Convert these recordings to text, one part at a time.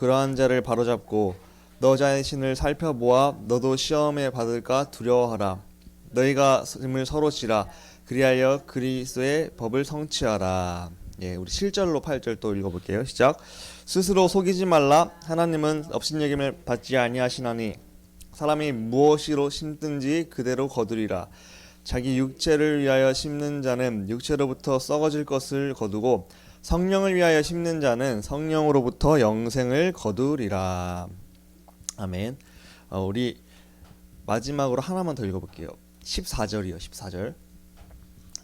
그러한 자를 바로잡고 너 자신을 살펴보아 너도 시험에 받을까 두려워하라. 너희가 짐을 서로 지라. 그리하여 그리스도의 법을 성취하라. 예, 우리 7절로 8절 또 읽어볼게요. 시작. 스스로 속이지 말라. 하나님은 업신여김을 받지 아니하시나니 사람이 무엇으로 심든지 그대로 거두리라. 자기 육체를 위하여 심는 자는 육체로부터 썩어질 것을 거두고 성령을 위하여 심는 자는 성령으로부터 영생을 거두리라. 아멘. 우리 마지막으로 하나만 더 읽어볼게요. 14절이요. 14절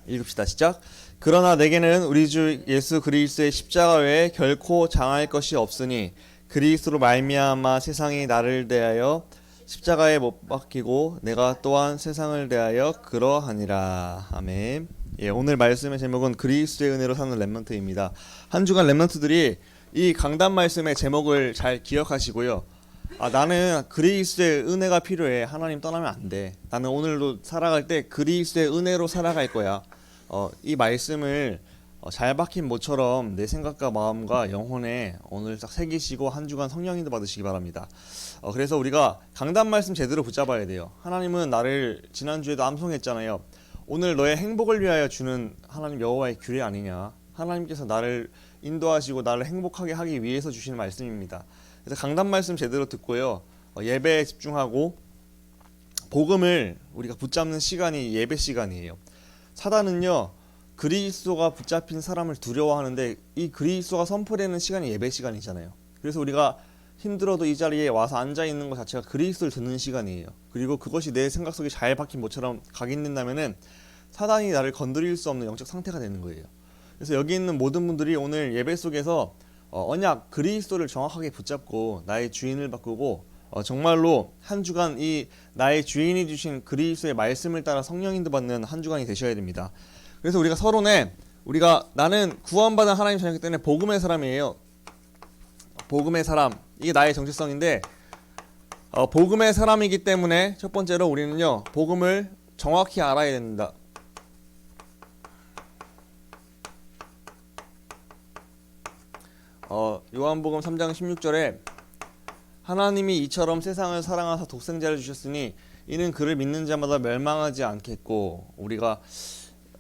읽읍시다. 시작. 그러나 내게는 우리 주 예수 그리스도의 십자가 외에 결코 장할 것이 없으니 그리스도로 말미암아 세상이 나를 대하여 십자가에 못 박히고 내가 또한 세상을 대하여 그러하니라. 아멘. 예, 오늘 말씀의 제목은 그리스도의 은혜로 사는 렘넌트입니다. 한 주간 렘넌트들이 이 강단 말씀의 제목을 잘 기억하시고요. 나는 그리스도의 은혜가 필요해. 하나님 떠나면 안 돼. 나는 오늘도 살아갈 때 그리스도의 은혜로 살아갈 거야. 이 말씀을 잘 박힌 모처럼 내 생각과 마음과 영혼에 오늘 딱 새기시고 한 주간 성령인도 받으시기 바랍니다. 그래서 우리가 강단 말씀 제대로 붙잡아야 돼요. 하나님은 나를 지난주에도 암송했잖아요. 오늘 너의 행복을 위하여 주는 하나님 여호와의 규례 아니냐. 하나님께서 나를 인도하시고 나를 행복하게 하기 위해서 주시는 말씀입니다. 그래서 강단 말씀 제대로 듣고요. 예배에 집중하고 복음을 우리가 붙잡는 시간이 예배 시간이에요. 사단은요. 그리스도가 붙잡힌 사람을 두려워하는데 이 그리스도가 선포되는 시간이 예배 시간이잖아요. 그래서 우리가 힘들어도 이 자리에 와서 앉아있는 것 자체가 그리스도를 듣는 시간이에요. 그리고 그것이 내 생각 속에 잘 박힌 모처럼 각인된다면은 사단이 나를 건드릴 수 없는 영적 상태가 되는 거예요. 그래서 여기 있는 모든 분들이 오늘 예배 속에서 언약 그리스도를 정확하게 붙잡고 나의 주인을 바꾸고 정말로 한 주간 이 나의 주인이 주신 그리스도의 말씀을 따라 성령인도 받는 한 주간이 되셔야 됩니다. 그래서 우리가 서론에 나는 구원받은 하나님 자녀이기 때문에 복음의 사람이에요. 복음의 사람, 이게 나의 정체성인데 복음의 사람이기 때문에 첫 번째로 우리는요 복음을 정확히 알아야 됩니다. 요한복음 3장 16절에 하나님이 이처럼 세상을 사랑하사 독생자를 주셨으니 이는 그를 믿는 자마다 멸망하지 않겠고 우리가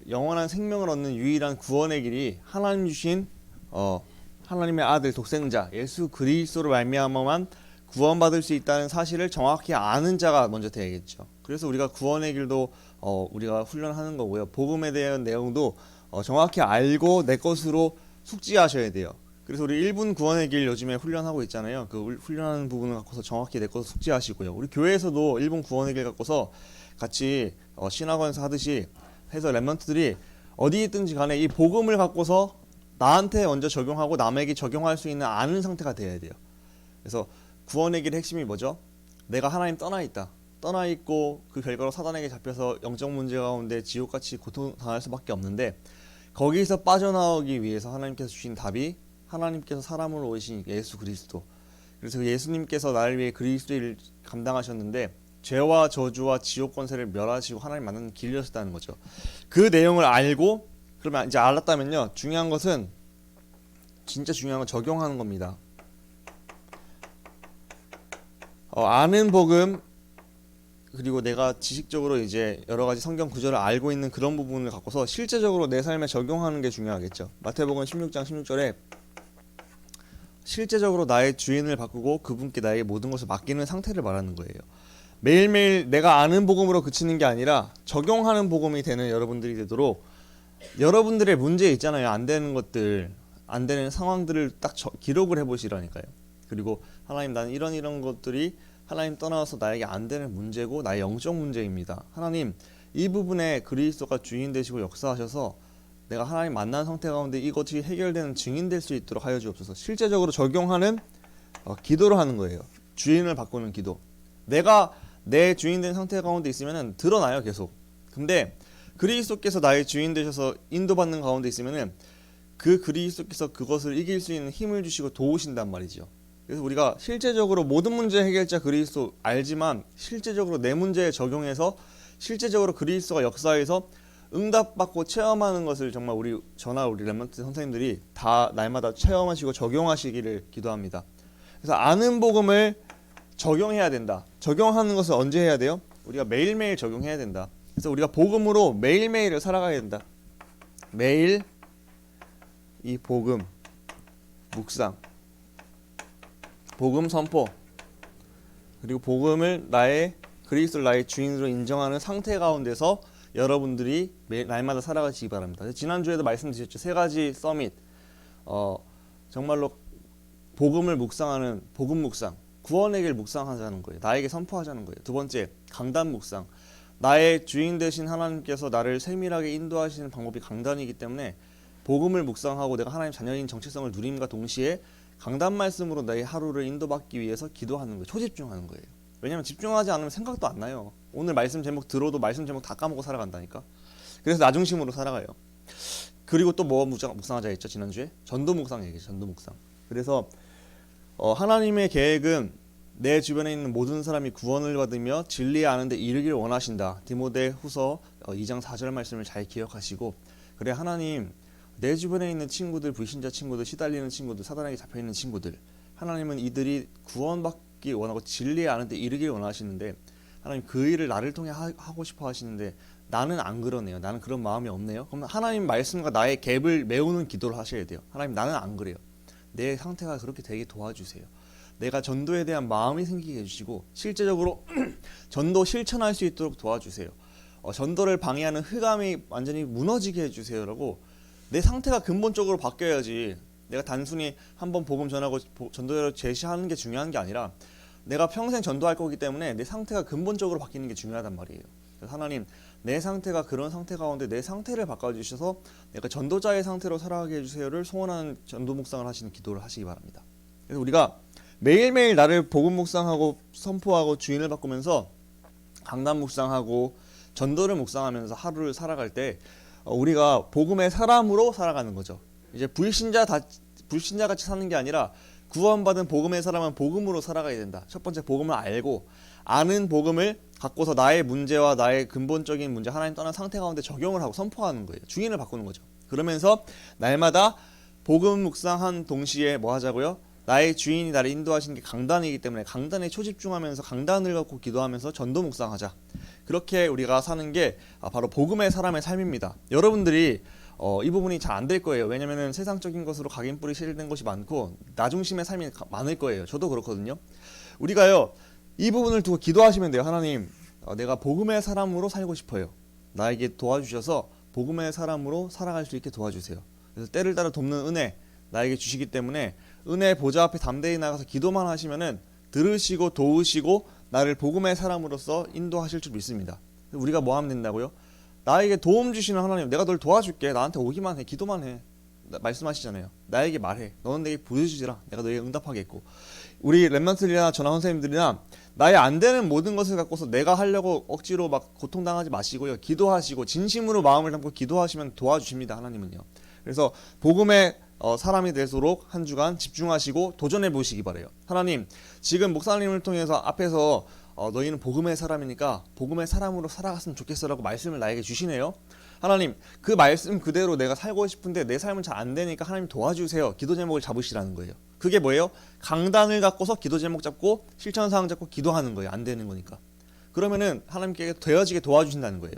영원한 생명을 얻는 유일한 구원의 길이 하나님 주신 하나님의 아들 독생자 예수 그리스도로 말미암아만 구원받을 수 있다는 사실을 정확히 아는 자가 먼저 되겠죠. 그래서 우리가 구원의 길도 우리가 훈련하는 거고요. 복음에 대한 내용도 정확히 알고 내 것으로 숙지하셔야 돼요. 그래서 우리 1분 구원의 길 요즘에 훈련하고 있잖아요. 그 훈련하는 부분을 갖고서 정확히 내 것을 숙지하시고요. 우리 교회에서도 1분 구원의 길 갖고서 같이 신학원에서 하듯이 해서 렘넌트들이 어디 있든지 간에 이 복음을 갖고서 나한테 먼저 적용하고 남에게 적용할 수 있는 아는 상태가 돼야 돼요. 그래서 구원의 길의 핵심이 뭐죠? 내가 하나님 떠나 있다. 떠나 있고 그 결과로 사단에게 잡혀서 영적 문제 가운데 지옥같이 고통당할 수밖에 없는데 거기서 빠져나오기 위해서 하나님께서 주신 답이 하나님께서 사람으로 오신 예수 그리스도. 그래서 예수님께서 나를 위해 그리스도를 감당하셨는데 죄와 저주와 지옥 권세를 멸하시고 하나님 만나는 길이었다는 거죠. 그 내용을 알고 그러면 이제 알았다면요. 중요한 것은 진짜 중요한 건 적용하는 겁니다. 아는 복음 그리고 내가 지식적으로 이제 여러 가지 성경 구절을 알고 있는 그런 부분을 갖고서 실제적으로 내 삶에 적용하는 게 중요하겠죠. 마태복음 16장 16절에 실제적으로 나의 주인을 바꾸고 그분께 나의 모든 것을 맡기는 상태를 말하는 거예요. 매일매일 내가 아는 복음으로 그치는 게 아니라 적용하는 복음이 되는 여러분들이 되도록 여러분들의 문제 있잖아요. 안 되는 것들, 안 되는 상황들을 딱 기록을 해보시라니까요. 그리고 하나님 나는 이런 것들이 하나님 떠나서 나에게 안 되는 문제고 나의 영적 문제입니다. 하나님 이 부분에 그리스도가 주인 되시고 역사하셔서 내가 하나님 만난 상태 가운데 이것이 해결되는 증인 될 수 있도록 하여 주옵소서. 실제적으로 적용하는 기도를 하는 거예요. 주인을 바꾸는 기도. 내가 내 주인 된 상태 가운데 있으면 드러나요 계속. 근데 그리스도께서 나의 주인 되셔서 인도받는 가운데 있으면 그 그리스도께서 그것을 이길 수 있는 힘을 주시고 도우신단 말이죠. 그래서 우리가 실제적으로 모든 문제 해결자 그리스도 알지만 실제적으로 내 문제에 적용해서 실제적으로 그리스도가 역사에서 응답받고 체험하는 것을 정말 저나 우리 렘넌트 선생님들이 다 날마다 체험하시고 적용하시기를 기도합니다. 그래서 아는 복음을 적용해야 된다. 적용하는 것을 언제 해야 돼요? 우리가 매일매일 적용해야 된다. 그래서 우리가 복음으로 매일매일을 살아가야 된다. 매일 이 복음 묵상, 복음 선포, 그리고 복음을 그리스도를 나의 주인으로 인정하는 상태 가운데서 여러분들이 날마다 살아가시기 바랍니다. 지난주에도 말씀드렸죠. 3가지 서밋, 정말로 복음을 묵상하는 복음 묵상, 구원의 길 묵상하자는 거예요. 나에게 선포하자는 거예요. 2번째, 강단 묵상, 나의 주인 되신 하나님께서 나를 세밀하게 인도하시는 방법이 강단이기 때문에 복음을 묵상하고 내가 하나님 자녀인 정체성을 누림과 동시에 강단 말씀으로 나의 하루를 인도받기 위해서 기도하는 거예요. 초집중하는 거예요. 왜냐하면 집중하지 않으면 생각도 안 나요. 오늘 말씀 제목 들어도 말씀 제목 다 까먹고 살아간다니까. 그래서 나 중심으로 살아가요. 그리고 또 뭐 묵상하자 했죠 지난주에? 전도 묵상 얘기죠. 전도 묵상. 그래서 하나님의 계획은 내 주변에 있는 모든 사람이 구원을 받으며 진리에 아는 데 이르기를 원하신다. 디모데후서 2장 4절 말씀을 잘 기억하시고, 그래 하나님 내 주변에 있는 친구들, 불신자 친구들, 시달리는 친구들, 사단에게 잡혀있는 친구들, 하나님은 이들이 구원받기 원하고 진리에 아는 데 이르기를 원하시는데 하나님 그 일을 나를 통해 하고 싶어 하시는데 나는 안 그러네요. 나는 그런 마음이 없네요. 그럼 하나님 말씀과 나의 갭을 메우는 기도를 하셔야 돼요. 하나님 나는 안 그래요. 내 상태가 그렇게 되게 도와주세요. 내가 전도에 대한 마음이 생기게 해주시고 실제적으로 전도 실천할 수 있도록 도와주세요. 전도를 방해하는 흑암이 완전히 무너지게 해주세요라고 내 상태가 근본적으로 바뀌어야지. 내가 단순히 한번 복음 전하고 전도를 제시하는 게 중요한 게 아니라 내가 평생 전도할 거기 때문에 내 상태가 근본적으로 바뀌는 게 중요하단 말이에요. 그래서 하나님 내 상태가 그런 상태 가운데 내 상태를 바꿔주셔서 내가 전도자의 상태로 살아가게 해주세요를 소원하는 전도 묵상을 하시는 기도를 하시기 바랍니다. 그래서 우리가 매일매일 나를 복음 묵상하고 선포하고 주인을 바꾸면서 강단 묵상하고 전도를 묵상하면서 하루를 살아갈 때 우리가 복음의 사람으로 살아가는 거죠. 이제 불신자같이 사는 게 아니라 구원받은 복음의 사람은 복음으로 살아가야 된다. 첫 번째 복음을 알고 아는 복음을 갖고서 나의 문제와 나의 근본적인 문제, 하나님 떠난 상태 가운데 적용을 하고 선포하는 거예요. 주인을 바꾸는 거죠. 그러면서 날마다 복음 묵상한 동시에 뭐 하자고요? 나의 주인이 나를 인도하시는 게 강단이기 때문에 강단에 초집중하면서 강단을 갖고 기도하면서 전도 묵상하자. 그렇게 우리가 사는 게 바로 복음의 사람의 삶입니다. 여러분들이 이 부분이 잘 안 될 거예요. 왜냐면은 세상적인 것으로 각인뿌리 실된 것이 많고 나 중심의 삶이 많을 거예요. 저도 그렇거든요. 우리가요 이 부분을 두고 기도하시면 돼요. 하나님 내가 복음의 사람으로 살고 싶어요. 나에게 도와주셔서 복음의 사람으로 살아갈 수 있게 도와주세요. 그래서 때를 따라 돕는 은혜 나에게 주시기 때문에 은혜 보좌 앞에 담대히 나가서 기도만 하시면은 들으시고 도우시고 나를 복음의 사람으로서 인도하실 줄 믿습니다. 우리가 뭐 하면 된다고요? 나에게 도움 주시는 하나님, 내가 널 도와줄게. 나한테 오기만 해. 기도만 해. 말씀하시잖아요. 나에게 말해. 너는 내게 보여주지라. 내가 너에게 응답하겠고. 우리 랩런트들이나 전화 선생님들이나 나의 안 되는 모든 것을 갖고서 내가 하려고 억지로 막 고통당하지 마시고요. 기도하시고 진심으로 마음을 담고 기도하시면 도와주십니다. 하나님은요. 그래서 복음의 사람이 되도록 한 주간 집중하시고 도전해 보시기 바래요. 하나님, 지금 목사님을 통해서 앞에서 너희는 복음의 사람이니까 복음의 사람으로 살아갔으면 좋겠어라고 말씀을 나에게 주시네요. 하나님, 그 말씀 그대로 내가 살고 싶은데 내 삶은 잘 안 되니까 하나님 도와주세요. 기도 제목을 잡으시라는 거예요. 그게 뭐예요? 강단을 갖고서 기도 제목 잡고 실천 사항 잡고 기도하는 거예요. 안 되는 거니까. 그러면은 하나님께 되어지게 도와주신다는 거예요.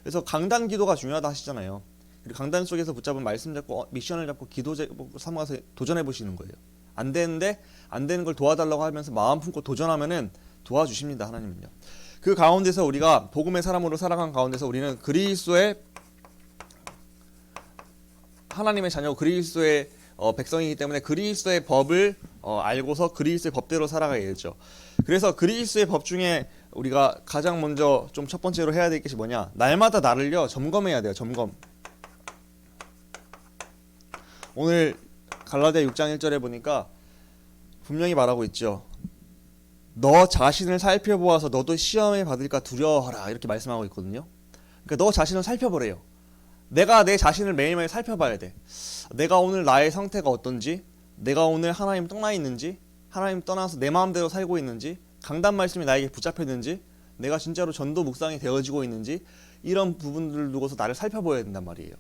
그래서 강단 기도가 중요하다 하시잖아요. 그리고 강단 속에서 붙잡은 말씀 잡고 미션을 잡고 기도 제목 삼아서 도전해 보시는 거예요. 안 되는데 안 되는 걸 도와달라고 하면서 마음 품고 도전하면은 도와주십니다. 하나님은요. 그 가운데서 우리가 복음의 사람으로 살아간 가운데서 우리는 그리스도의 하나님의 자녀 그리스도의 백성이기 때문에 그리스도의 법을 알고서 그리스도의 법대로 살아가야겠죠. 그래서 그리스도의 법 중에 우리가 가장 먼저 좀 첫 번째로 해야 될 것이 뭐냐? 날마다 나를요 점검해야 돼요. 점검. 오늘 갈라디아 6장 1절에 보니까 분명히 말하고 있죠. 너 자신을 살펴보아서 너도 시험에 받을까 두려워하라 이렇게 말씀하고 있거든요. 그러니까 너 자신을 살펴보래요. 내가 내 자신을 매일매일 살펴봐야 돼. 내가 오늘 나의 상태가 어떤지, 내가 오늘 하나님 떠나 있는지, 하나님 떠나서 내 마음대로 살고 있는지, 강단 말씀이 나에게 붙잡혔는지, 내가 진짜로 전도 묵상이 되어지고 있는지 이런 부분들을 두고서 나를 살펴봐야 된단 말이에요.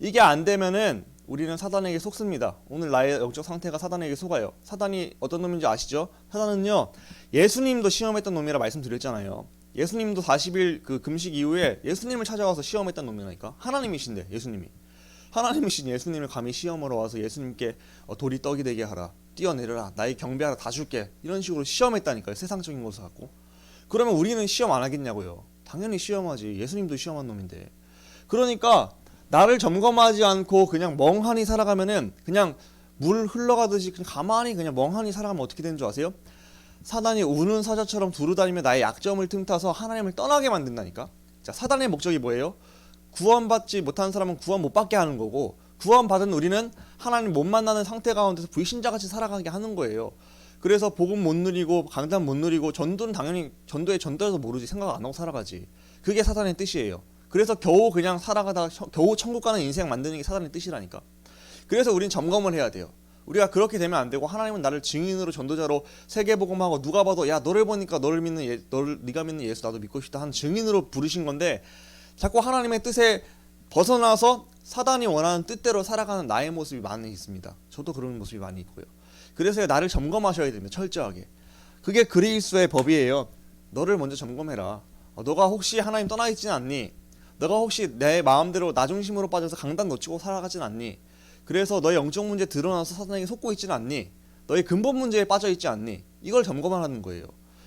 이게 안 되면은 우리는 사단에게 속습니다. 오늘 나의 영적 상태가 사단에게 속아요. 사단이 어떤 놈인지 아시죠? 사단은요, 예수님도 시험했던 놈이라 말씀드렸잖아요. 예수님도 40일 그 금식 이후에 예수님을 찾아와서 시험했던 놈이라니까. 하나님이신데 예수님이. 하나님이신 예수님을 감히 시험하러 와서 예수님께 돌이 떡이 되게 하라, 뛰어내려라, 나의 경배하라, 다 줄게, 이런 식으로 시험했다니까요. 세상적인 것을 갖고. 그러면 우리는 시험 안 하겠냐고요. 당연히 시험하지. 예수님도 시험한 놈인데. 그러니까 나를 점검하지 않고 그냥 멍하니 살아가면은, 그냥 물 흘러가듯이 그냥 가만히 그냥 멍하니 살아가면 어떻게 되는 줄 아세요? 사단이 우는 사자처럼 두루다니며 나의 약점을 틈타서 하나님을 떠나게 만든다니까. 자, 사단의 목적이 뭐예요? 구원받지 못한 사람은 구원 못 받게 하는 거고, 구원받은 우리는 하나님 못 만나는 상태 가운데서 불신자같이 살아가게 하는 거예요. 그래서 복음 못 누리고 강단 못 누리고, 전도는 당연히 전도해서 모르지, 생각 안 하고 살아가지. 그게 사단의 뜻이에요. 그래서 겨우 그냥 살아가다가 겨우 천국 가는 인생 만드는 게 사단의 뜻이라니까. 그래서 우린 점검을 해야 돼요. 우리가 그렇게 되면 안 되고, 하나님은 나를 증인으로 전도자로 세계복음하고, 누가 봐도 야, 너를 보니까 네가 믿는 예수 나도 믿고 싶다 하는 증인으로 부르신 건데, 자꾸 하나님의 뜻에 벗어나서 사단이 원하는 뜻대로 살아가는 나의 모습이 많이 있습니다. 저도 그런 모습이 많이 있고요. 그래서 나를 점검하셔야 됩니다. 철저하게. 그게 그리스도의 법이에요. 너를 먼저 점검해라. 너가 혹시 하나님 떠나 있지는 않니? 너가 혹시 내 마음대로 나 중심으로 빠져서 강단 놓치고 살아가진 않니? 그래서 너의 영적 문제 드러나서 사단에게 속고 있지는 않니? 너의 근본 문제에 빠져 있지 않니? 이걸 점검하는 거예요.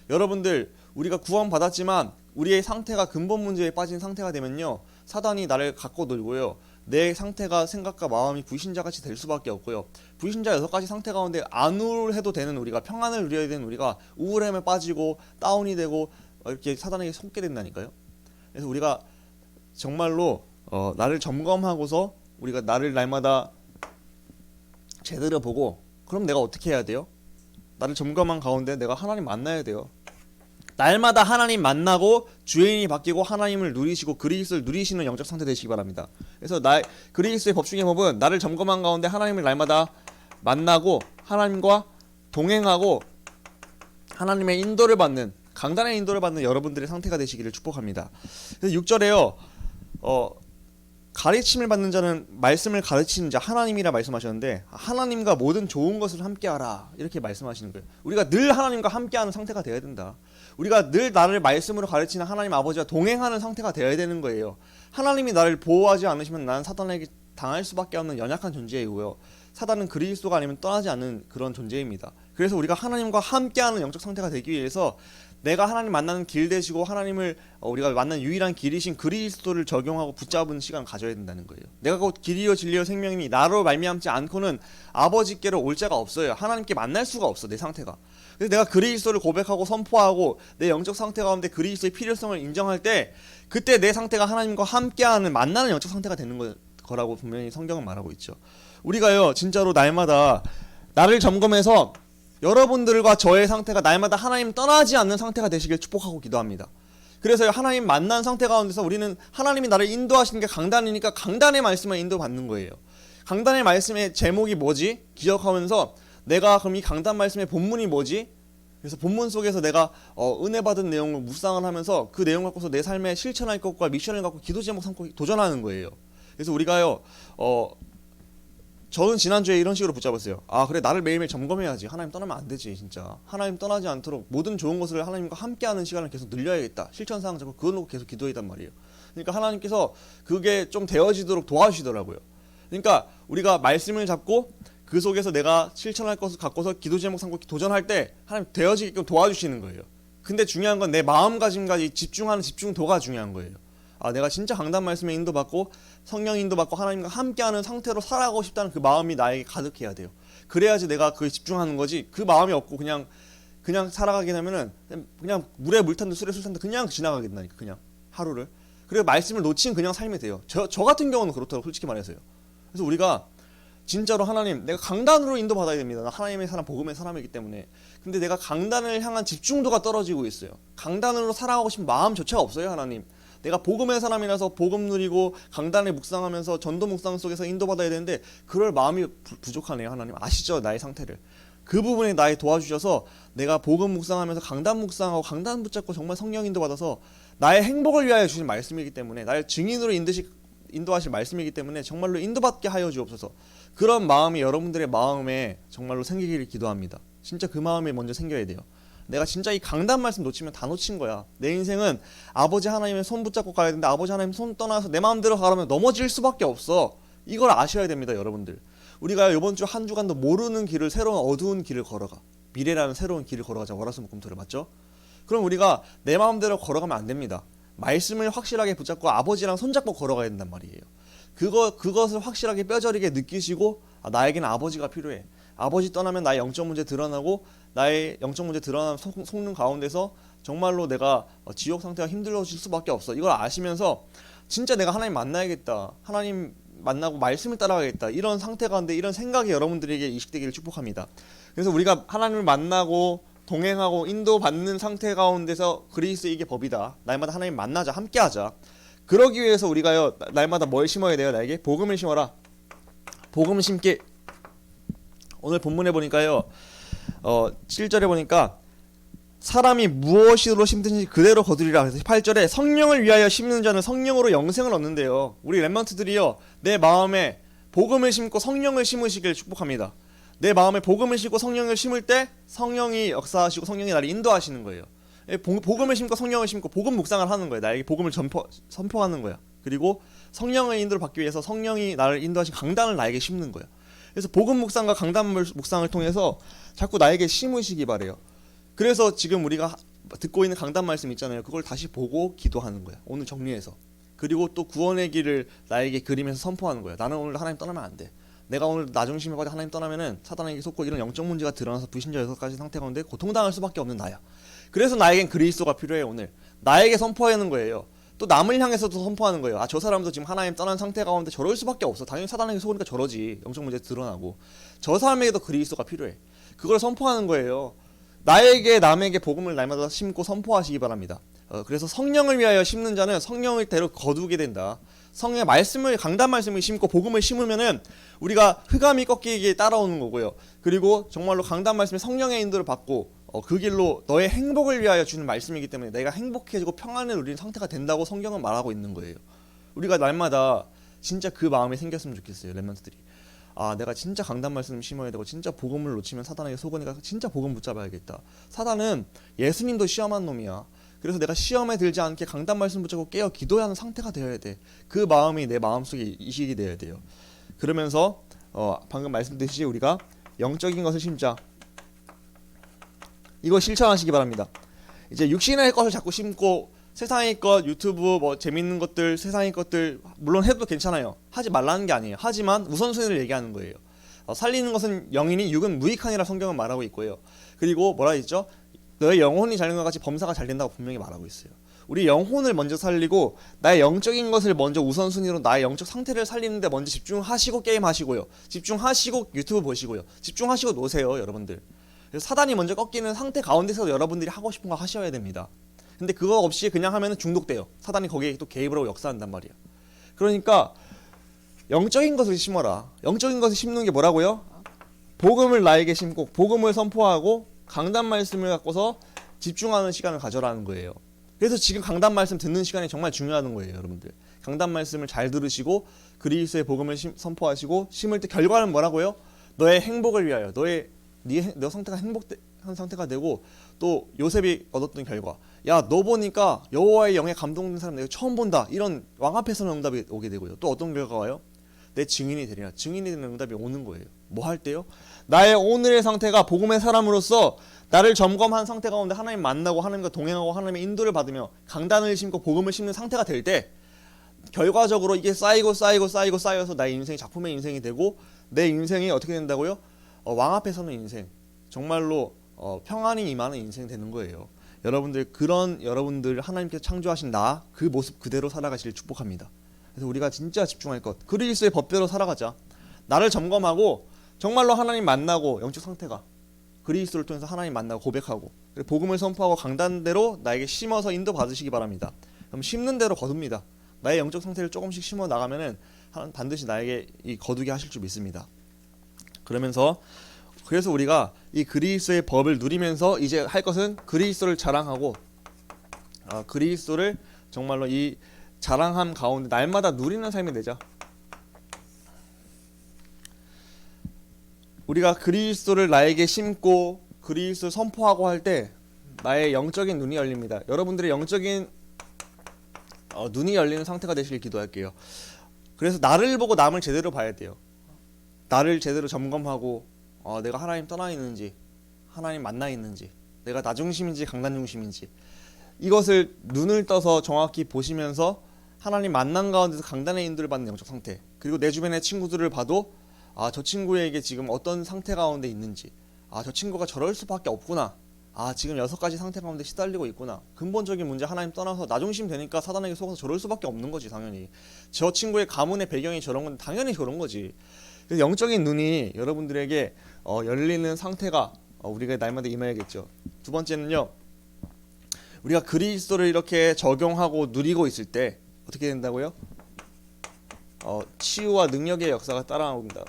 여러분들, 우리가 구원 받았지만 우리의 상태가 근본 문제에 빠진 상태가 되면요, 사단이 나를 갖고 놀고요, 내 상태가 생각과 마음이 불신자같이 될 수밖에 없고요, 불신자 6가지 상태 가운데 안 우울해도 되는 우리가, 평안을 누려야 되는 우리가 우울함에 빠지고 다운이 되고 이렇게 사단에게 속게 된다니까요. 그래서 우리가 정말로 나를 점검하고서 우리가 나를 날마다 제대로 보고, 그럼 내가 어떻게 해야 돼요? 나를 점검한 가운데 내가 하나님 만나야 돼요. 날마다 하나님 만나고 주인이 바뀌고 하나님을 누리시고 그리스도를 누리시는 영적 상태 되시기 바랍니다. 그래서 그리스도의 법 중의 법은 나를 점검한 가운데 하나님을 날마다 만나고 하나님과 동행하고 하나님의 인도를 받는, 강단의 인도를 받는 여러분들의 상태가 되시기를 축복합니다. 그래서 6절에요. 가르침을 받는 자는 말씀을 가르치는 자 하나님이라 말씀하셨는데, 하나님과 모든 좋은 것을 함께하라, 이렇게 말씀하시는 거예요. 우리가 늘 하나님과 함께하는 상태가 되어야 된다. 우리가 늘 나를 말씀으로 가르치는 하나님 아버지와 동행하는 상태가 되어야 되는 거예요. 하나님이 나를 보호하지 않으시면 나는 사단에게 당할 수밖에 없는 연약한 존재이고요, 사단은 그리스도가 아니면 떠나지 않는 그런 존재입니다. 그래서 우리가 하나님과 함께하는 영적 상태가 되기 위해서 내가 하나님 만나는 길 되시고 하나님을 우리가 만난 유일한 길이신 그리스도를 적용하고 붙잡은 시간을 가져야 된다는 거예요. 내가 곧 길이요 진리요 생명이니 나로 말미암지 않고는 아버지께로 올 자가 없어요. 하나님께 만날 수가 없어, 내 상태가. 그래서 내가 그리스도를 고백하고 선포하고 내 영적 상태 가운데 그리스도의 필요성을 인정할 때, 그때 내 상태가 하나님과 함께하는 만나는 영적 상태가 되는 거라고 분명히 성경은 말하고 있죠. 우리가요 진짜로 날마다 나를 점검해서 여러분들과 저의 상태가 날마다 하나님 떠나지 않는 상태가 되시길 축복하고 기도합니다. 그래서 하나님 만난 상태 가운데서 우리는 하나님이 나를 인도하시는 게 강단이니까 강단의 말씀을 인도받는 거예요. 강단의 말씀의 제목이 뭐지? 기억하면서 내가 그럼 이 강단 말씀의 본문이 뭐지? 그래서 본문 속에서 내가 은혜 받은 내용을 묵상을 하면서 그 내용 갖고서 내 삶에 실천할 것과 미션을 갖고 기도 제목 삼고 도전하는 거예요. 그래서 우리가요 저는 지난주에 이런 식으로 붙잡았어요. 그래, 나를 매일매일 점검해야지. 하나님 떠나면 안 되지. 진짜 하나님 떠나지 않도록 모든 좋은 것을 하나님과 함께하는 시간을 계속 늘려야겠다. 실천사항 잡고 그걸 놓고 계속 기도했단 말이에요. 그러니까 하나님께서 그게 좀 되어지도록 도와주시더라고요. 그러니까 우리가 말씀을 잡고 그 속에서 내가 실천할 것을 갖고서 기도 제목 삼고 도전할 때 하나님 되어지게끔 도와주시는 거예요. 근데 중요한 건 내 마음가짐까지 집중하는 집중도가 중요한 거예요. 내가 진짜 강단 말씀에 인도받고 성령 인도받고 하나님과 함께하는 상태로 살아가고 싶다는 그 마음이 나에게 가득해야 돼요. 그래야지 내가 그에 집중하는 거지, 그 마음이 없고 그냥 살아가게 되면은 그냥 물에 물 탄 듯 술에 술 탄 듯 그냥 지나가게 된다니까, 그냥 하루를. 그리고 말씀을 놓친 그냥 삶이 돼요. 저 같은 경우는 그렇더라고, 솔직히 말해서요. 그래서 우리가 진짜로 하나님, 내가 강단으로 인도받아야 됩니다. 나 하나님의 사람, 복음의 사람이기 때문에. 근데 내가 강단을 향한 집중도가 떨어지고 있어요. 강단으로 살아가고 싶은 마음조차가 없어요. 하나님, 내가 복음의 사람이라서 복음 누리고 강단을 묵상하면서 전도 묵상 속에서 인도받아야 되는데 그럴 마음이 부족하네요. 하나님 아시죠, 나의 상태를. 그 부분에 나의 도와주셔서 내가 복음 묵상하면서 강단 묵상하고 강단 붙잡고 정말 성령 인도받아서 나의 행복을 위하여 주신 말씀이기 때문에 나를 증인으로 인도하실 말씀이기 때문에 정말로 인도받게 하여 주옵소서. 그런 마음이 여러분들의 마음에 정말로 생기기를 기도합니다. 진짜 그 마음이 먼저 생겨야 돼요. 내가 진짜 이 강단 말씀 놓치면 다 놓친 거야. 내 인생은 아버지 하나님의 손 붙잡고 가야 되는데 아버지 하나님 손 떠나서 내 마음대로 가려면 넘어질 수밖에 없어. 이걸 아셔야 됩니다, 여러분들. 우리가 이번 주 한 주간도 모르는 길을, 새로운 어두운 길을 걸어가. 미래라는 새로운 길을 걸어가자. 월화수목금토를, 맞죠? 그럼 우리가 내 마음대로 걸어가면 안 됩니다. 말씀을 확실하게 붙잡고 아버지랑 손잡고 걸어가야 된단 말이에요. 그것을 확실하게 뼈저리게 느끼시고, 나에게는 아버지가 필요해. 아버지 떠나면 나의 영적 문제 드러나고, 나의 영적 문제 드러나는 속는 가운데서 정말로 내가 지옥 상태가 힘들어질 수밖에 없어. 이걸 아시면서 진짜 내가 하나님 만나야겠다, 하나님 만나고 말씀을 따라가겠다, 이런 상태 가운데 이런 생각이 여러분들에게 이식되기를 축복합니다. 그래서 우리가 하나님을 만나고 동행하고 인도받는 상태 가운데서 그리스도 이게 법이다, 날마다 하나님 만나자, 함께하자. 그러기 위해서 우리가요, 날마다 뭘 심어야 돼요? 나에게 복음을 심어라. 복음을 심기. 오늘 본문에 보니까요, 7절에 보니까 사람이 무엇으로 심든지 그대로 거두리라. 그래서 8절에 성령을 위하여 심는 자는 성령으로 영생을 얻는데요. 우리 렘넌트들이요, 내 마음에 복음을 심고 성령을 심으시길 축복합니다. 내 마음에 복음을 심고 성령을 심을 때 성령이 역사하시고 성령이 나를 인도하시는 거예요. 복음을 심고 성령을 심고 복음 묵상을 하는 거예요. 나에게 복음을 선포하는 거야. 그리고 성령의 인도를 받기 위해서 성령이 나를 인도하신 강단을 나에게 심는 거야. 그래서 복음 묵상과 강단 묵상을 통해서 자꾸 나에게 심으시기 바래요. 그래서 지금 우리가 듣고 있는 강단 말씀 있잖아요. 그걸 다시 보고 기도하는 거야. 오늘 정리해서. 그리고 또 구원의 길을 나에게 그리면서 선포하는 거야. 나는 오늘 하나님 떠나면 안 돼. 내가 오늘 나 중심으로 가지고 하나님 떠나면은 사단에게 속고 이런 영적 문제가 드러나서 불신자 여섯 가지 상태 가운데 고통당할 수밖에 없는 나야. 그래서 나에겐 그리스도가 필요해. 오늘 나에게 선포하는 거예요. 또 남을 향해서도 선포하는 거예요. 저 사람도 지금 하나님 떠난 상태 가운데 저럴 수밖에 없어. 당연히 사단에게 속으니까 저러지. 영적 문제 드러나고. 저 사람에게도 그리스도가 필요해. 그걸 선포하는 거예요. 나에게 남에게 복음을 날마다 심고 선포하시기 바랍니다. 그래서 성령을 위하여 심는 자는 성령을 대로 거두게 된다. 성령의 말씀을, 강단 말씀을 심고 복음을 심으면은 우리가 흑암이 꺾이게 따라오는 거고요. 그리고 정말로 강단 말씀에 성령의 인도를 받고 그 길로 너의 행복을 위하여 주는 말씀이기 때문에 내가 행복해지고 평안을 누리는 상태가 된다고 성경은 말하고 있는 거예요. 우리가 날마다 진짜 그 마음이 생겼으면 좋겠어요, 렘넌트들이. 내가 진짜 강단 말씀을 심어야 되고 진짜 복음을 놓치면 사단에게 속으니까 진짜 복음 붙잡아야겠다. 사단은 예수님도 시험한 놈이야. 그래서 내가 시험에 들지 않게 강단 말씀 붙잡고 깨어 기도해야 하는 상태가 되어야 돼. 그 마음이 내 마음속에 이식이 되어야 돼요. 그러면서 방금 말씀드렸듯이 우리가 영적인 것을 심자. 이거 실천하시기 바랍니다. 이제 육신의 것을 자꾸 심고 세상의 것, 유튜브 뭐 재밌는 것들, 세상의 것들 물론 해도 괜찮아요. 하지 말라는 게 아니에요. 하지만 우선순위를 얘기하는 거예요. 살리는 것은 영이니 육은 무익하니라 성경은 말하고 있고요. 그리고 뭐라 했죠? 너의 영혼이 잘 되는 것 같이 범사가 잘 된다고 분명히 말하고 있어요. 우리 영혼을 먼저 살리고 나의 영적인 것을 먼저 우선순위로 나의 영적 상태를 살리는데 먼저 집중하시고 게임하시고요. 집중하시고 유튜브 보시고요. 집중하시고 노세요, 여러분들. 그래서 사단이 먼저 꺾이는 상태 가운데서 여러분들이 하고 싶은 거 하셔야 됩니다. 근데 그거 없이 그냥 하면 중독돼요. 사단이 거기에 또 개입을 하고 역사한단 말이야. 그러니까 영적인 것을 심어라. 영적인 것을 심는 게 뭐라고요? 복음을 나에게 심고 복음을 선포하고 강단 말씀을 갖고서 집중하는 시간을 가져라는 거예요. 그래서 지금 강단 말씀 듣는 시간이 정말 중요한 거예요, 여러분들. 강단 말씀을 잘 들으시고 그리스도의 복음을 선포하시고 심을 때 결과는 뭐라고요? 너의 행복을 위하여, 너 상태가 행복한 상태가 되고, 또 요셉이 얻었던 결과, 야, 너 보니까 여호와의 영에 감동된 사람 내가 처음 본다, 이런 왕 앞에서는 응답이 오게 되고요. 또 어떤 결과가 와요? 내 증인이 되리라. 증인이 되는 응답이 오는 거예요. 뭐 할 때요? 나의 오늘의 상태가 복음의 사람으로서 나를 점검한 상태 가운데 하나님 만나고 하나님과 동행하고 하나님의 인도를 받으며 강단을 심고 복음을 심는 상태가 될 때 결과적으로 이게 쌓여서 나의 인생이 작품의 인생이 되고 내 인생이 어떻게 된다고요? 왕 앞에 서는 인생, 정말로 평안이 임하는 인생 되는 거예요. 여러분들 하나님께서 창조하신 나, 그 모습 그대로 살아가시길 축복합니다. 그래서 우리가 진짜 집중할 것, 그리스도의 법대로 살아가자. 나를 점검하고 정말로 하나님 만나고 영적 상태가 그리스도를 통해서 하나님 만나고 고백하고 복음을 선포하고 강단대로 나에게 심어서 인도 받으시기 바랍니다. 그럼 심는 대로 거둡니다. 나의 영적 상태를 조금씩 심어 나가면은 반드시 나에게 이 거두게 하실 줄 믿습니다. 그래서 우리가 이 그리스도의 법을 누리면서 이제 할 것은 그리스도를 자랑하고 그리스도를 정말로 이 자랑함 가운데 날마다 누리는 삶이 되죠. 우리가 그리스도를 나에게 심고 그리스도를 선포하고 할 때 나의 영적인 눈이 열립니다. 여러분들의 영적인 눈이 열리는 상태가 되시길 기도할게요. 그래서 나를 보고 남을 제대로 봐야 돼요. 나를 제대로 점검하고 내가 하나님 떠나 있는지, 하나님 만나 있는지, 내가 나 중심인지 강단 중심인지, 이것을 눈을 떠서 정확히 보시면서 하나님 만남 가운데서 강단의 인도를 받는 영적 상태, 그리고 내 주변의 친구들을 봐도 저 친구에게 지금 어떤 상태 가운데 있는지, 저 친구가 저럴 수밖에 없구나, 지금 6가지 상태 가운데 시달리고 있구나. 근본적인 문제 하나님 떠나서 나 중심 되니까 사단에게 속아서 저럴 수밖에 없는 거지. 당연히 저 친구의 가문의 배경이 저런 건 당연히 저런 거지. 그래서 영적인 눈이 여러분들에게 열리는 상태가 우리가 날마다 임해야겠죠. 두 번째는요, 우리가 그리스도를 이렇게 적용하고 누리고 있을 때 어떻게 된다고요? 치유와 능력의 역사가 따라옵니다.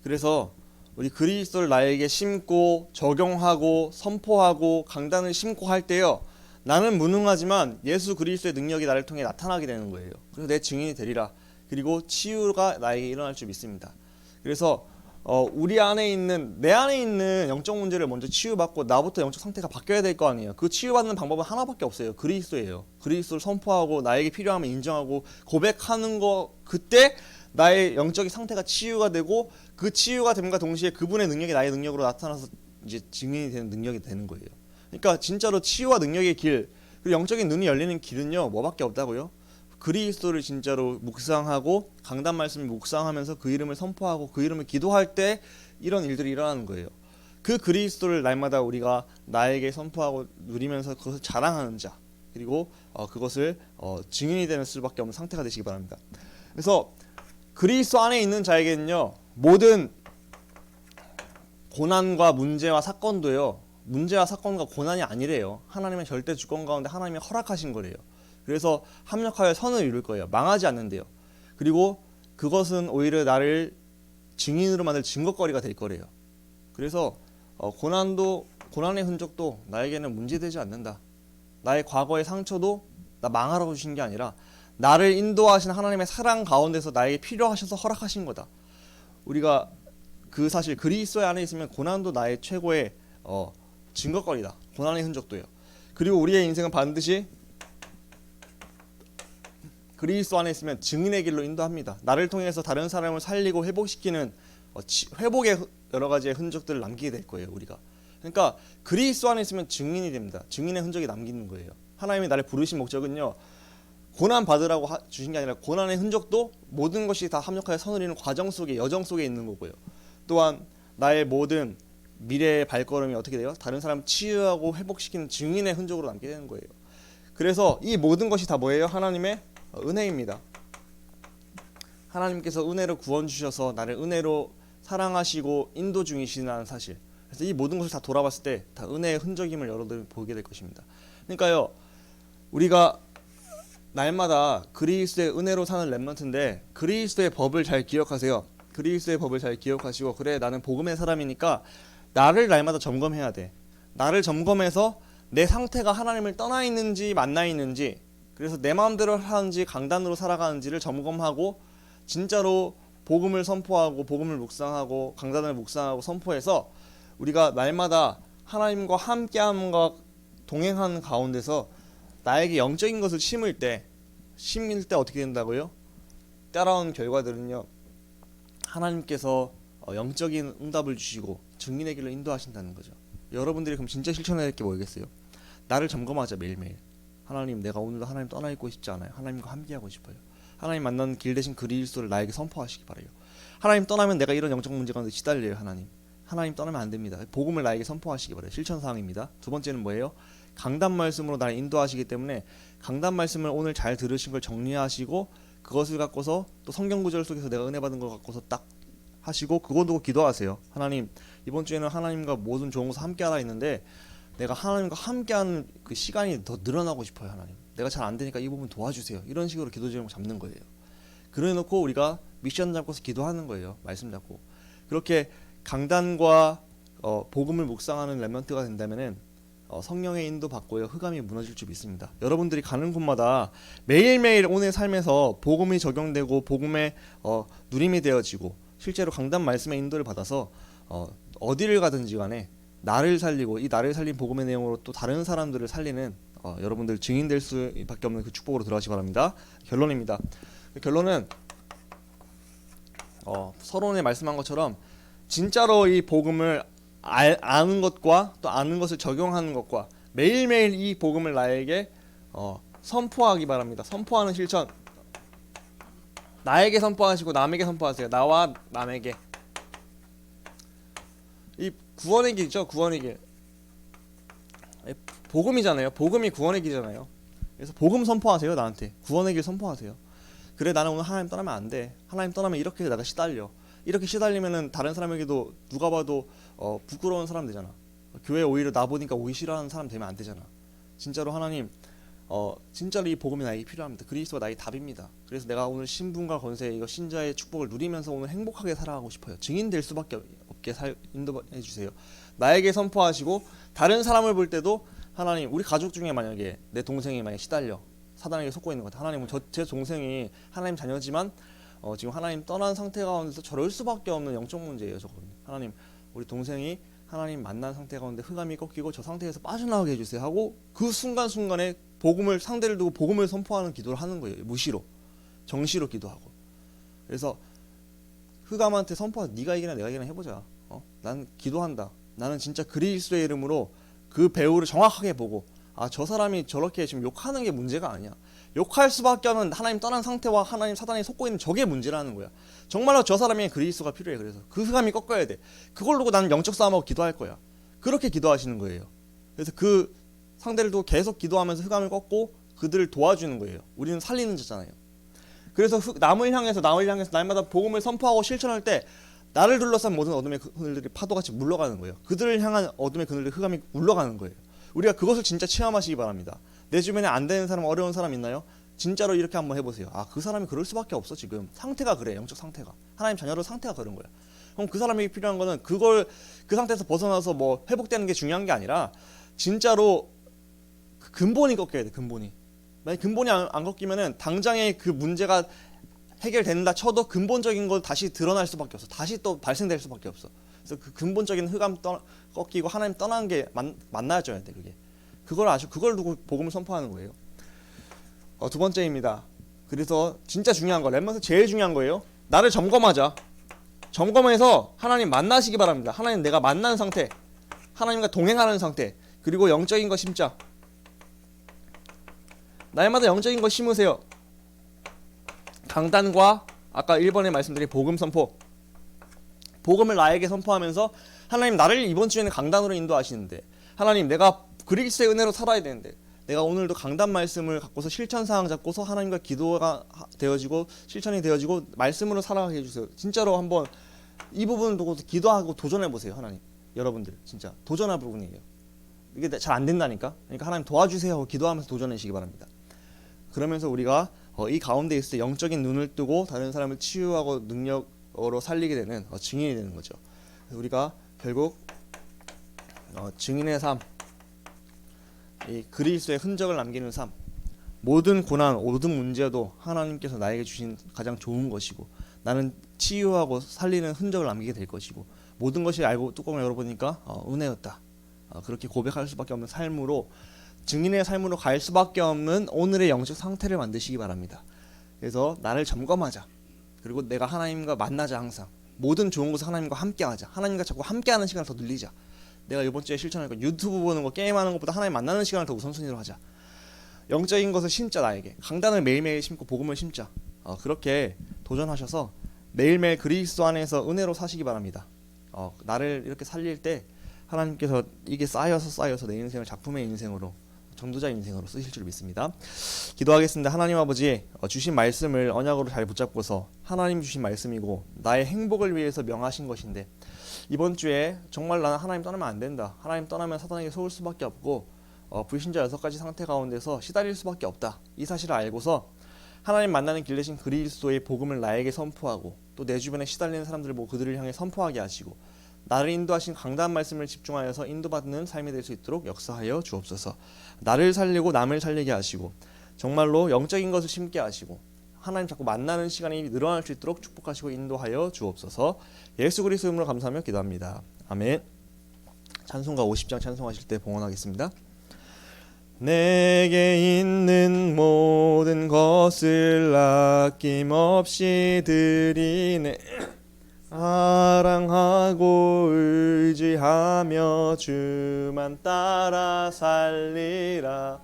그래서 우리 그리스도를 나에게 심고 적용하고 선포하고 강단을 심고 할 때요, 나는 무능하지만 예수 그리스도의 능력이 나를 통해 나타나게 되는 거예요. 그래서 내 증인이 되리라. 그리고 치유가 나에게 일어날 줄 믿습니다. 그래서 우리 안에 있는, 내 안에 있는 영적 문제를 먼저 치유받고 나부터 영적 상태가 바뀌어야 될 거 아니에요. 그 치유받는 방법은 하나밖에 없어요. 그리스도예요. 그리스도를 선포하고 나에게 필요함을 인정하고 고백하는 거, 그때 나의 영적인 상태가 치유가 되고, 그 치유가 됨과 동시에 그분의 능력이 나의 능력으로 나타나서 이제 증인이 되는 능력이 되는 거예요. 그러니까 진짜로 치유와 능력의 길, 그리고 영적인 눈이 열리는 길은요, 뭐밖에 없다고요? 그리스도를 진짜로 묵상하고 강단 말씀을 묵상하면서 그 이름을 선포하고 그 이름을 기도할 때 이런 일들이 일어나는 거예요. 그 그리스도를 날마다 우리가 나에게 선포하고 누리면서 그것을 자랑하는 자, 그리고 그것을 증인이 되는 수밖에 없는 상태가 되시기 바랍니다. 그래서 그리스도 안에 있는 자에게는요, 모든 고난과 문제와 사건도요, 문제와 사건과 고난이 아니래요. 하나님의 절대 주권 가운데 하나님이 허락하신 거래요. 그래서 합력하여 선을 이룰 거예요. 망하지 않는데요. 그리고 그것은 오히려 나를 증인으로 만들 증거거리가 될 거래요. 그래서 고난의 흔적도 나에게는 문제되지 않는다. 나의 과거의 상처도 나 망하라고 주신 게 아니라 나를 인도하신 하나님의 사랑 가운데서 나에게 필요하셔서 허락하신 거다. 우리가 그 사실 그리스도 안에 있으면 고난도 나의 최고의 증거거리다. 고난의 흔적도요. 그리고 우리의 인생은 반드시 그리스도 안에 있으면 증인의 길로 인도합니다. 나를 통해서 다른 사람을 살리고 회복시키는 회복의 여러 가지의 흔적들을 남기게 될 거예요. 우리가. 그러니까 그리스도 안에 있으면 증인이 됩니다. 증인의 흔적이 남기는 거예요. 하나님이 나를 부르신 목적은요, 고난 받으라고 주신 게 아니라 고난의 흔적도 모든 것이 다 합력하여 선을 이루는 과정 속에, 여정 속에 있는 거고요. 또한 나의 모든 미래의 발걸음이 어떻게 돼요? 다른 사람 치유하고 회복시키는 증인의 흔적으로 남게 되는 거예요. 그래서 이 모든 것이 다 뭐예요? 하나님의 은혜입니다. 하나님께서 은혜로 구원 주셔서 나를 은혜로 사랑하시고 인도 중이시라는 사실. 그래서 이 모든 것을 다 돌아봤을 때 다 은혜의 흔적임을 여러분들이 보게 될 것입니다. 그러니까요, 우리가 날마다 그리스도의 은혜로 사는 렘넌트인데 그리스도의 법을 잘 기억하세요. 그리스도의 법을 잘 기억하시고, 그래 나는 복음의 사람이니까 나를 날마다 점검해야 돼. 나를 점검해서 내 상태가 하나님을 떠나 있는지 만나 있는지, 그래서 내 마음대로 하는지 강단으로 살아가는지를 점검하고 진짜로 복음을 선포하고 복음을 묵상하고 강단을 묵상하고 선포해서 우리가 날마다 하나님과 함께함과 동행하는 가운데서 나에게 영적인 것을 심을 때 어떻게 된다고요? 따라온 결과들은요, 하나님께서 영적인 응답을 주시고 증인의 길로 인도하신다는 거죠. 여러분들이 그럼 진짜 실천해야 될 게 뭐겠어요? 나를 점검하자. 매일매일. 하나님, 내가 오늘도 하나님 떠나 있고 싶지 않아요. 하나님과 함께하고 싶어요. 하나님 만나는 길 대신 그리스도를 나에게 선포하시기 바라요. 하나님 떠나면 내가 이런 영적 문제 가운데 시달려요. 하나님 떠나면 안 됩니다. 복음을 나에게 선포하시기 바라요. 실천사항입니다. 두 번째는 뭐예요? 강단 말씀으로 나를 인도하시기 때문에 강단 말씀을 오늘 잘 들으신 걸 정리하시고 그것을 갖고서 또 성경 구절 속에서 내가 은혜 받은 걸 갖고서 딱 하시고 그거 두고 기도하세요. 하나님, 이번 주에는 하나님과 모든 좋은 것을 함께하라 했는데 내가 하나님과 함께하는 그 시간이 더 늘어나고 싶어요. 하나님, 내가 잘 안 되니까 이 부분 도와주세요. 이런 식으로 기도 제목 잡는 거예요. 그래 놓고 우리가 미션 잡고서 기도하는 거예요. 말씀 잡고. 그렇게 강단과 복음을 묵상하는 렘넌트가 된다면은 성령의 인도 받고요 흑암이 무너질 줄 믿습니다. 여러분들이 가는 곳마다 매일매일 오늘 삶에서 복음이 적용되고 복음의 누림이 되어지고 실제로 강단 말씀의 인도를 받아서 어디를 가든지 간에 나를 살리고 이 나를 살린 복음의 내용으로 또 다른 사람들을 살리는 여러분들 증인될 수밖에 없는 그 축복으로 들어가시기 바랍니다. 결론입니다. 결론은 서론에 말씀한 것처럼 진짜로 이 복음을 아는 것과 또 아는 것을 적용하는 것과 매일매일 이 복음을 나에게 선포하기 바랍니다. 선포하는 실천. 나에게 선포하시고 남에게 선포하세요. 나와 남에게. 이 구원의 길이죠. 구원의 길. 복음이잖아요. 복음이 구원의 길이잖아요. 그래서 복음 선포하세요. 나한테. 구원의 길 선포하세요. 그래 나는 오늘 하나님 떠나면 안 돼. 하나님 떠나면 이렇게 내가 시달려. 이렇게 시달리면은 다른 사람에게도 누가 봐도 부끄러운 사람 되잖아. 교회 오히려 나 보니까 오기 싫어하는 사람 되면 안 되잖아. 진짜로 하나님 진짜로 이 복음이 나에게 필요합니다. 그리스도가 나의 답입니다. 그래서 내가 오늘 신분과 권세 이거 신자의 축복을 누리면서 오늘 행복하게 살아가고 싶어요. 증인될 수밖에 없게 인도해 주세요. 나에게 선포하시고 다른 사람을 볼 때도 하나님 우리 가족 중에 만약에 내 동생이 만약에 시달려 사단에게 속고 있는 것 같아. 하나님 제 동생이 하나님 자녀지만 지금 하나님 떠난 상태 가운데서 저럴 수밖에 없는 영적 문제예요. 저거는 하나님 우리 동생이 하나님 만난 상태 가운데 흑암이 꺾이고 저 상태에서 빠져나오게 해주세요 하고 그 순간순간에 복음을 상대를 두고 복음을 선포하는 기도를 하는 거예요. 무시로 정시로 기도하고. 그래서 흑암한테 선포하자. 네가 이기나 내가 이기나 해보자. 난 기도한다. 나는 진짜 그리스도의 이름으로 그 배우를 정확하게 보고 저 사람이 저렇게 지금 욕하는 게 문제가 아니야. 욕할 수밖에 없는 하나님 떠난 상태와 하나님 사단이 속고 있는 저게 문제라는 거야. 정말로 저 사람이 그리스도가 필요해. 그래서 그 흑암이 꺾어야 돼. 그걸 두고 나는 영적 싸움하고 기도할 거야. 그렇게 기도하시는 거예요. 그래서 그 상대를 두고 계속 기도하면서 흑암을 꺾고 그들을 도와주는 거예요. 우리는 살리는 자잖아요. 그래서 남을 향해서 날마다 복음을 선포하고 실천할 때 나를 둘러싼 모든 어둠의 그늘들이 파도같이 물러가는 거예요. 그들을 향한 어둠의 그늘들 흑암이 물러가는 거예요. 우리가 그것을 진짜 체험하시기 바랍니다. 내 주변에 안 되는 사람, 어려운 사람 있나요? 진짜로 이렇게 한번 해보세요. 그 사람이 그럴 수밖에 없어. 지금 상태가 그래. 영적 상태가 하나님 자녀로 상태가 그런 거야. 그럼 그 사람에게 필요한 거는 그걸 그 상태에서 벗어나서 뭐 회복되는 게 중요한 게 아니라 진짜로 그 근본이 꺾여야 돼. 근본이. 만약 근본이 안 꺾이면은 당장에 그 문제가 해결된다 쳐도 근본적인 거 다시 드러날 수밖에 없어. 다시 또 발생될 수밖에 없어. 그래서 그 근본적인 흑암 꺾이고 하나님 떠나는 게 만나져야 돼. 그걸 두고 복음을 선포하는 거예요. 두 번째입니다. 그래서 진짜 중요한 거, 렘넌트 제일 중요한 거예요. 나를 점검하자. 점검해서 하나님 만나시기 바랍니다. 하나님 내가 만난 상태, 하나님과 동행하는 상태, 그리고 영적인 거 심자. 날마다 영적인 거 심으세요. 강단과 아까 1번에 말씀드린 복음 선포. 복음을 나에게 선포하면서 하나님 나를 이번 주에는 강단으로 인도하시는데 하나님 내가 그리스도의 은혜로 살아야 되는데 내가 오늘도 강단 말씀을 갖고서 실천사항 잡고서 하나님과 기도가 되어지고 실천이 되어지고 말씀으로 살아가게 해주세요. 진짜로 한번 이 부분을 두고 기도하고 도전해보세요. 하나님 여러분들 진짜 도전할 부분이에요. 이게 잘 안 된다니까. 그러니까 하나님 도와주세요 하고 기도하면서 도전하시기 바랍니다. 그러면서 우리가 이 가운데 있을 때 영적인 눈을 뜨고 다른 사람을 치유하고 능력으로 살리게 되는 증인이 되는 거죠. 우리가 결국 증인의 삶, 이 그리스도의 흔적을 남기는 삶, 모든 고난, 모든 문제도 하나님께서 나에게 주신 가장 좋은 것이고 나는 치유하고 살리는 흔적을 남기게 될 것이고 모든 것이 알고 뚜껑을 열어보니까 은혜였다. 그렇게 고백할 수밖에 없는 삶으로 증인의 삶으로 갈 수밖에 없는 오늘의 영적 상태를 만드시기 바랍니다. 그래서 나를 점검하자. 그리고 내가 하나님과 만나자. 항상 모든 좋은 것을 하나님과 함께하자. 하나님과 자꾸 함께하는 시간을 더 늘리자. 내가 이번 주에 실천할 거 유튜브 보는 거 게임하는 것보다 하나님 만나는 시간을 더 우선순위로 하자. 영적인 것을 심자. 나에게 강단을 매일매일 심고 복음을 심자. 그렇게 도전하셔서 매일매일 그리스도 안에서 은혜로 사시기 바랍니다. 나를 이렇게 살릴 때 하나님께서 이게 쌓여서 내 인생을 작품의 인생으로 전도자 인생으로 쓰실 줄 믿습니다. 기도하겠습니다. 하나님 아버지 주신 말씀을 언약으로 잘 붙잡고서 하나님 주신 말씀이고 나의 행복을 위해서 명하신 것인데 이번 주에 정말 나는 하나님 떠나면 안 된다. 하나님 떠나면 사단에게 속을 수밖에 없고 불신자 6가지 상태 가운데서 시달릴 수밖에 없다. 이 사실을 알고서 하나님 만나는 길 대신 그리스도의 복음을 나에게 선포하고 또 내 주변에 시달리는 사람들을 보고 그들을 향해 선포하게 하시고 나를 인도하신 강단 말씀을 집중하여서 인도받는 삶이 될 수 있도록 역사하여 주옵소서. 나를 살리고 남을 살리게 하시고 정말로 영적인 것을 심게 하시고 하나님 자꾸 만나는 시간이 늘어날 수 있도록 축복하시고 인도하여 주옵소서. 예수 그리스도 이름으로 감사하며 기도합니다. 아멘. 찬송가 50장 찬송하실 때 봉헌하겠습니다. 내게 있는 모든 것을 아낌없이 드리네. 사랑하고 의지하며 주만 따라 살리라.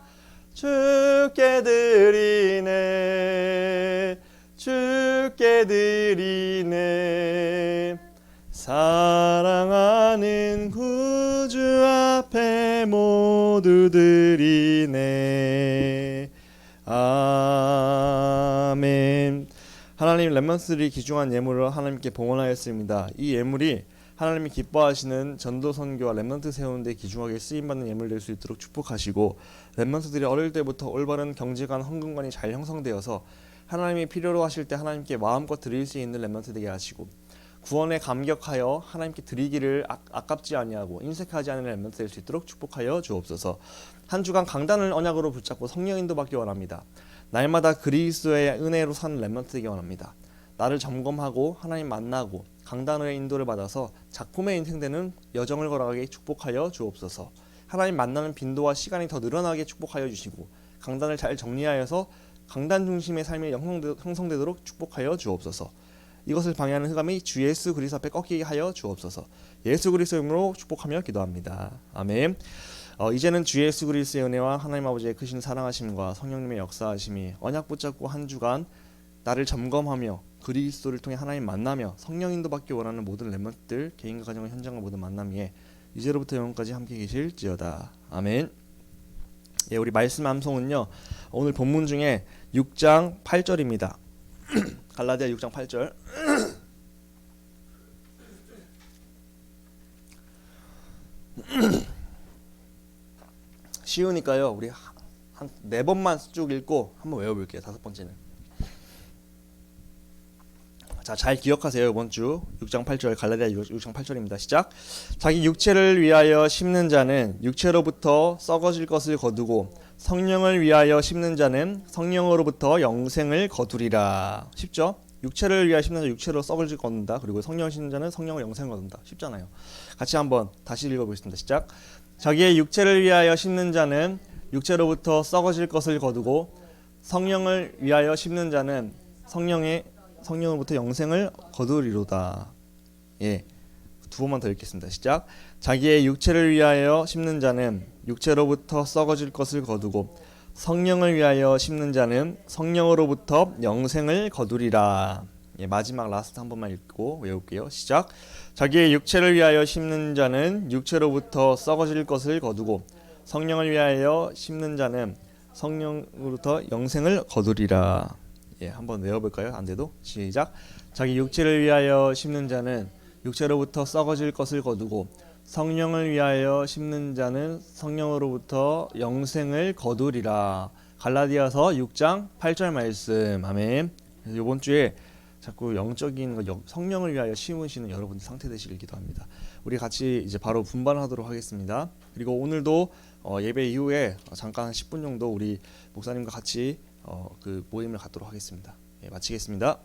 주께 드리네. 주께 드리네. 사랑하는 구주 앞에 모두 드리네. 아멘. 하나님 렘넌트들이 귀중한 예물을 하나님께 봉헌하였습니다. 이 예물이 하나님이 기뻐하시는 전도 선교와 렘넌트 세우는 데 귀중하게 쓰임받는 예물 될 수 있도록 축복하시고 렘넌트들이 어릴 때부터 올바른 경제관, 헌금관이 잘 형성되어서 하나님이 필요로 하실 때 하나님께 마음껏 드릴 수 있는 렘넌트 되게 하시고 구원에 감격하여 하나님께 드리기를 아깝지 아니하고 인색하지 않은 렘넌트 될 수 있도록 축복하여 주옵소서. 한 주간 강단을 언약으로 붙잡고 성령 인도받기 원합니다. 날마다 그리스도의 은혜로 사는 렘넌트 되기 원합니다. 나를 점검하고 하나님 만나고 강단의 인도를 받아서 작품의 인생되는 여정을 걸어가게 축복하여 주옵소서. 하나님 만나는 빈도와 시간이 더 늘어나게 축복하여 주시고 강단을 잘 정리하여서 강단 중심의 삶이 형성되도록 축복하여 주옵소서. 이것을 방해하는 흑암이 주 예수 그리스도 앞에 꺾이게 하여 주옵소서. 예수 그리스도 이름으로 축복하며 기도합니다. 아멘. 이제는 주 예수 그리스도의 은혜와 하나님 아버지의 크신 사랑하심과 성령님의 역사하심이 언약 붙잡고 한 주간 나를 점검하며 그리스도를 통해 하나님 만나며 성령 인도받기 원하는 모든 렘넌트들 개인과 가정과 현장과 모든 만남에 이제로부터 영원까지 함께 계실지어다. 아멘. 예, 우리 말씀 암송은요. 오늘 본문 중에 6장 8절입니다. 갈라디아 6장 8절. 쉬우니까요. 우리 한 4번만 쭉 읽고 한번 외워볼게요. 5번째는. 자, 잘 기억하세요. 이번 주 6장 8절 갈라디아 6장 8절입니다. 시작. 자기 육체를 위하여 심는 자는 육체로부터 썩어질 것을 거두고 성령을 위하여 심는 자는 성령으로부터 영생을 거두리라. 쉽죠? 육체를 위하여 심는 자 육체로 썩어질 거둔다. 그리고 성령을 심는 자는 성령을 영생을 거둔다. 쉽잖아요. 같이 한번 다시 읽어보겠습니다. 시작. 자기의 육체를 위하여 심는 자는 육체로부터 썩어질 것을 거두고 성령을 위하여 심는 자는 성령으로부터 영생을 거두리로다. 예, 2번만 더 읽겠습니다. 시작. 자기의 육체를 위하여 심는 자는 육체로부터 썩어질 것을 거두고 성령을 위하여 심는 자는 성령으로부터 영생을 거두리라. 예, 마지막 라스트 한 번만 읽고 외울게요. 시작. 자기의 육체를 위하여 심는 자는 육체로부터 썩어질 것을 거두고 성령을 위하여 심는 자는 성령으로부터 영생을 거두리라. 예, 한번 외워볼까요? 안 돼도 시작. 자기 육체를 위하여 심는 자는 육체로부터 썩어질 것을 거두고 성령을 위하여 심는 자는 성령으로부터 영생을 거두리라. 갈라디아서 6장 8절 말씀. 아멘. 이번 주에 자꾸 영적인 성령을 위하여 심으시는 여러분들 상태 되시길 기도합니다. 우리 같이 이제 바로 분반하도록 하겠습니다. 그리고 오늘도 예배 이후에 잠깐 10분 정도 우리 목사님과 같이 그 모임을 갖도록 하겠습니다. 예, 마치겠습니다.